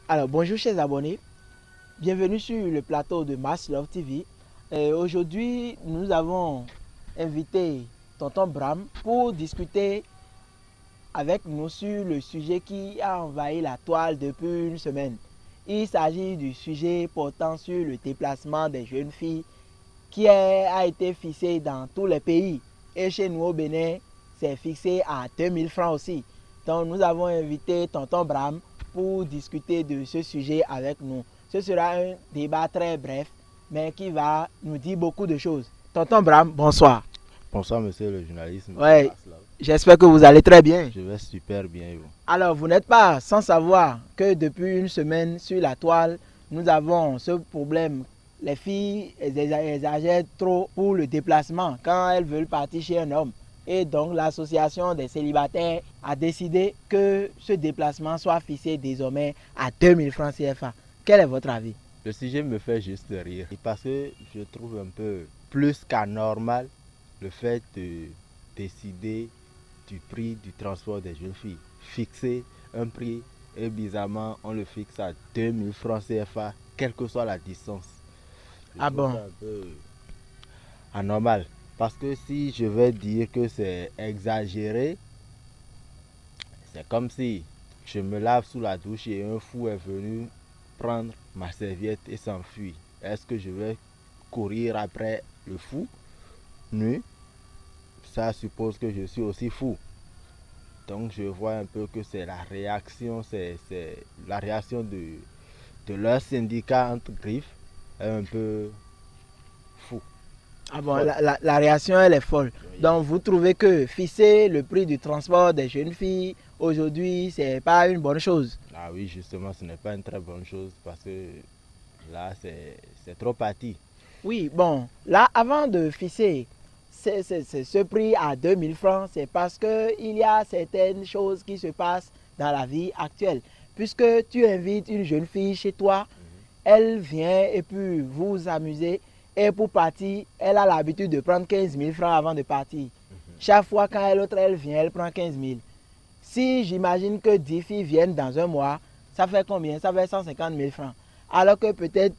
Alors, bonjour chers abonnés, bienvenue sur le plateau de Mass Love TV. Aujourd'hui, nous avons invité Tonton Bram pour discuter avec nous sur le sujet qui a envahi la toile depuis une semaine. Il s'agit du sujet portant sur le déplacement des jeunes filles qui a été fixé dans tous les pays. Et chez nous au Bénin, c'est fixé à 2000 francs aussi. Donc nous avons invité Tonton Bram pour discuter de ce sujet avec nous. Ce sera un débat très bref, mais qui va nous dire beaucoup de choses. Tonton Bram, bonsoir. Bonsoir, monsieur le journaliste, monsieur Ouais, Maslov. j'espère que vous allez très bien. Je vais super bien, et vous? Alors, vous n'êtes pas sans savoir que depuis une semaine sur la toile, nous avons ce problème. Les filles exagèrent trop pour le déplacement quand elles veulent partir chez un homme. Et donc, l'association des célibataires a décidé que ce déplacement soit fixé désormais à 2000 francs CFA. Quel est votre avis? Le sujet me fait juste rire parce que je trouve un peu plus qu'anormal le fait de décider du prix du transport des jeunes filles. Fixer un prix et bizarrement on le fixe à 2000 francs CFA, quelle que soit la distance. Je Ah trouve bon? ça un peu anormal. Parce que si je vais dire que c'est exagéré, c'est comme si je me lave sous la douche et un fou est venu prendre ma serviette et s'enfuir. Est-ce que je vais courir après le fou nu? Ça suppose que je suis aussi fou. Donc je vois un peu que c'est la réaction de leur syndicat entre griffes est un peu fou. Ah bon, Folle. la réaction, elle est folle. Oui. Donc, vous trouvez que fixer le prix du transport des jeunes filles aujourd'hui, c'est pas une bonne chose? Ah oui, justement, ce n'est pas une très bonne chose parce que là, c'est trop parti. Oui, bon, là, avant de fixer ce prix à 2000 francs, c'est parce qu'il y a certaines choses qui se passent dans la vie actuelle. Puisque tu invites une jeune fille chez toi, elle vient et puis vous vous amusez. Et pour partir, elle a l'habitude de prendre 15 000 francs avant de partir. Chaque fois quand elle vient, elle prend 15 000. Si j'imagine que 10 filles viennent dans un mois, ça fait combien? Ça fait 150 000 francs. Alors que peut-être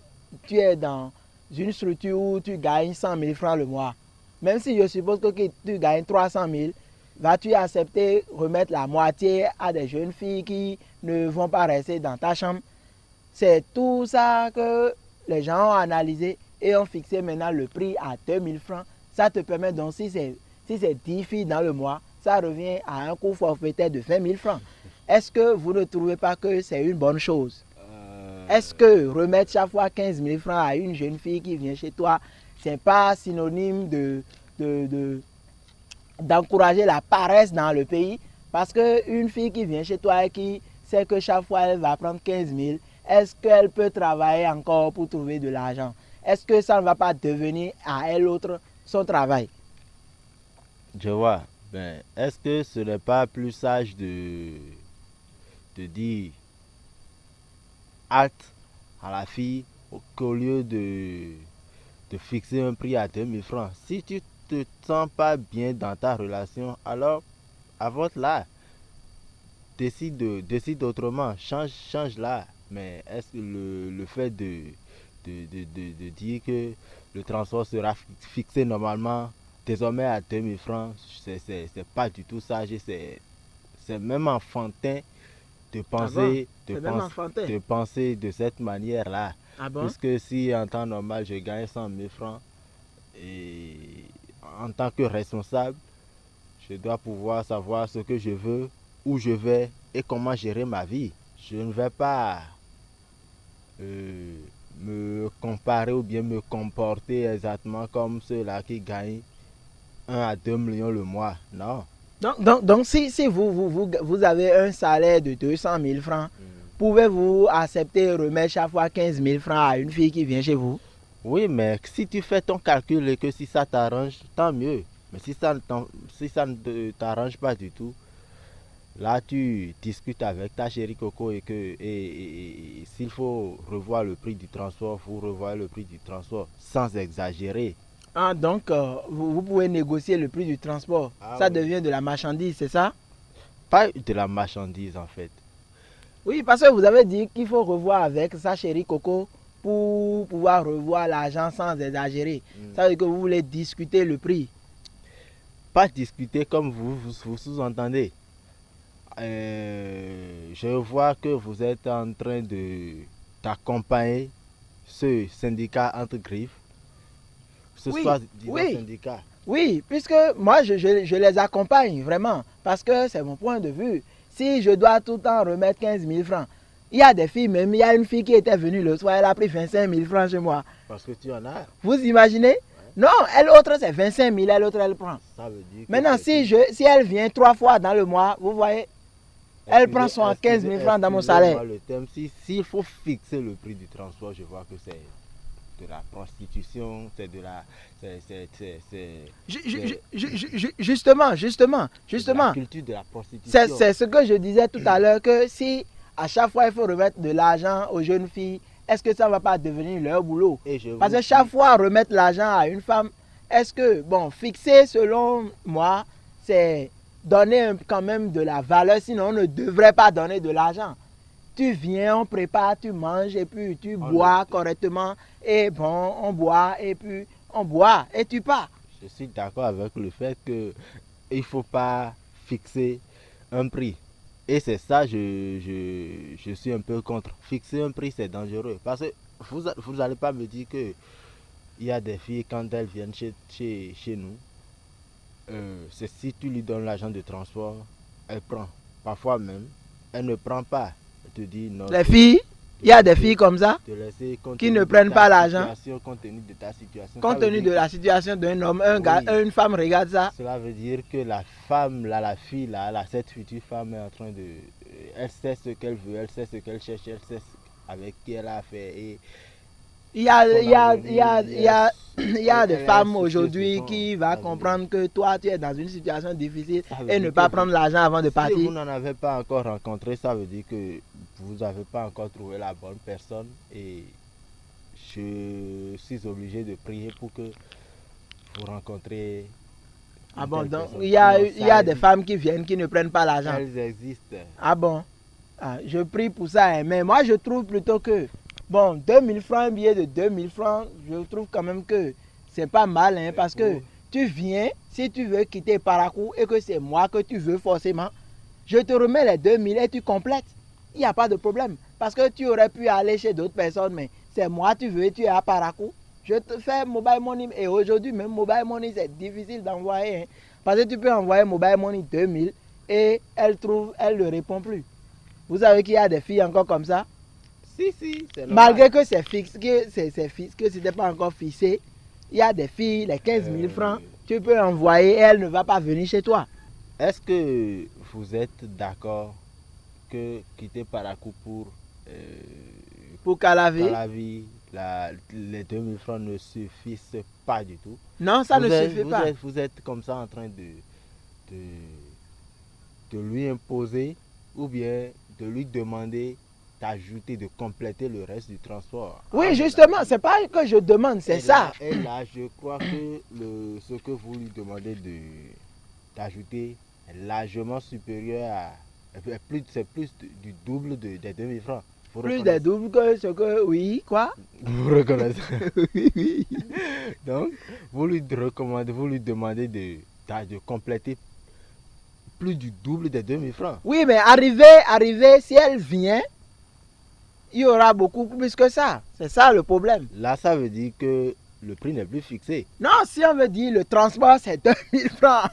tu es dans une structure où tu gagnes 100 000 francs le mois. Même si je suppose que tu gagnes 300 000, vas-tu accepter remettre la moitié à des jeunes filles qui ne vont pas rester dans ta chambre? C'est tout ça que les gens ont analysé et ont fixé maintenant le prix à 2000 francs. Ça te permet donc, si c'est 10 filles dans le mois, ça revient à un coût forfaitaire de 20 000 francs. Est-ce que vous ne trouvez pas que c'est une bonne chose? Est-ce que remettre chaque fois 15 000 francs à une jeune fille qui vient chez toi, c'est pas synonyme d'encourager la paresse dans le pays? Parce qu'une fille qui vient chez toi et qui sait que chaque fois elle va prendre 15 000, est-ce qu'elle peut travailler encore pour trouver de l'argent? Est-ce que ça ne va pas devenir à elle autre son travail? Je vois. Ben, est-ce que ce n'est pas plus sage de dire halte à la fille qu'au lieu de fixer un prix à 2000 francs? Si tu te sens pas bien dans ta relation, alors avorte-la. Décide autrement. Change-la. Mais est-ce que le fait de dire que le transport sera fixé normalement désormais à 2000 francs, c'est pas du tout sage et c'est même enfantin de Ah bon? penser, C'est même enfantin. de penser de cette manière-là. Ah bon? Puisque si en temps normal je gagne 100 000 francs et en tant que responsable, je dois pouvoir savoir ce que je veux, où je vais et comment gérer ma vie. Je ne vais pas euh, me comparer ou bien me comporter exactement comme ceux-là qui gagnent 1 à 2 millions le mois. Non. Donc si vous avez un salaire de 200 000 francs, pouvez-vous accepter remettre chaque fois 15 000 francs à une fille qui vient chez vous? Oui, mais si tu fais ton calcul et que si ça t'arrange, tant mieux. Mais si ça ne t'arrange pas du tout, là tu discutes avec ta chérie Coco et s'il faut revoir le prix du transport, vous revoyez le prix du transport sans exagérer. Ah, donc vous pouvez négocier le prix du transport. Ah Ça oui. devient de la marchandise, c'est ça? Pas de la marchandise en fait. Oui, parce que vous avez dit qu'il faut revoir avec sa chérie Coco pour pouvoir revoir l'argent sans exagérer. Ça veut dire que vous voulez discuter le prix. Pas discuter comme vous sous-entendez. Je vois que vous êtes en train d'accompagner ce syndicat entre griffes. Ce Oui, soit oui. syndicat. Oui, puisque moi je les accompagne vraiment, parce que c'est mon point de vue. Si je dois tout le temps remettre 15 000 francs, il y a des filles même, il y a une fille qui était venue le soir, elle a pris 25 000 francs chez moi. Parce que tu en as. Vous imaginez? Non, elle autre c'est 25 000, elle autre elle prend. Ça veut dire que maintenant, si elle vient 3 fois dans le mois, vous voyez, elle prend son 15 000 francs dans mon salaire. S'il faut fixer le prix du transport, je vois que c'est de la prostitution, c'est de la... Justement. La culture de la prostitution. C'est ce que je disais tout à l'heure, que si à chaque fois il faut remettre de l'argent aux jeunes filles, est-ce que ça ne va pas devenir leur boulot? Parce que chaque fois remettre l'argent à une femme, est-ce que, bon, fixer selon moi, c'est donner quand même de la valeur, sinon on ne devrait pas donner de l'argent. Tu viens, on prépare, tu manges et puis tu bois correctement. Et bon, on boit et puis on boit et tu pars. Je suis d'accord avec le fait qu'il ne faut pas fixer un prix. Et c'est ça, je suis un peu contre. Fixer un prix, c'est dangereux. Parce que vous n'allez pas me dire qu'il y a des filles, quand elles viennent chez nous, c'est si tu lui donnes l'argent de transport, elle prend. Parfois même, elle ne prend pas. Elle te dit non. Les filles, il y a des filles comme ça qui ne prennent pas l'argent. Compte tenu de ta situation. Compte tenu de la situation d'un homme, une femme regarde ça. Cela veut dire que la femme, là, la fille, là, cette future femme est en train de... Elle sait ce qu'elle veut, elle sait ce qu'elle cherche, elle sait avec qui elle a affaire. Et il y a des femmes aujourd'hui qui vont comprendre que toi, tu es dans une situation difficile et ne pas prendre l'argent avant de partir. Si vous n'en avez pas encore rencontré, ça veut dire que vous n'avez pas encore trouvé la bonne personne. Et je suis obligé de prier pour que vous rencontrez... Ah bon, donc il y a des femmes qui viennent, qui ne prennent pas l'argent. Elles existent. Ah bon, je prie pour ça, hein. Mais moi je trouve plutôt que... Bon, 2000 francs, un billet de 2000 francs, je trouve quand même que c'est pas mal, hein, parce que tu viens, si tu veux quitter Parakou et que c'est moi que tu veux forcément, je te remets les 2000 et tu complètes. Il n'y a pas de problème. Parce que tu aurais pu aller chez d'autres personnes, mais c'est moi tu veux et tu es à Parakou. Je te fais mobile money et aujourd'hui même mobile money c'est difficile d'envoyer. Hein, parce que tu peux envoyer mobile money 2000 et elle ne répond plus. Vous savez qu'il y a des filles encore comme ça? Si, malgré que c'est fixe, que ce n'était pas encore fixé, il y a des filles, les 15 000 francs, tu peux envoyer et elle ne va pas venir chez toi. Est-ce que vous êtes d'accord que quitter Parakou pour Calavi, les 2000 francs ne suffisent pas du tout? Non, ça ne suffit pas. Vous êtes comme ça en train de lui imposer ou bien de lui demander d'ajouter, de compléter le reste du transport. Oui, justement, c'est pas que je demande, c'est ça. Et là, je crois que ce que vous lui demandez d'ajouter est largement supérieur à... C'est plus du double des 2000 francs. Plus des doubles que ce que... Oui, quoi? Vous reconnaissez? Oui. Donc, vous lui demandez de compléter plus du double des 2000 francs. Oui, mais arriver, si elle vient, il y aura beaucoup plus que ça. C'est ça le problème. Là, ça veut dire que le prix n'est plus fixé. Non, si on veut dire le transport, c'est 2000 francs.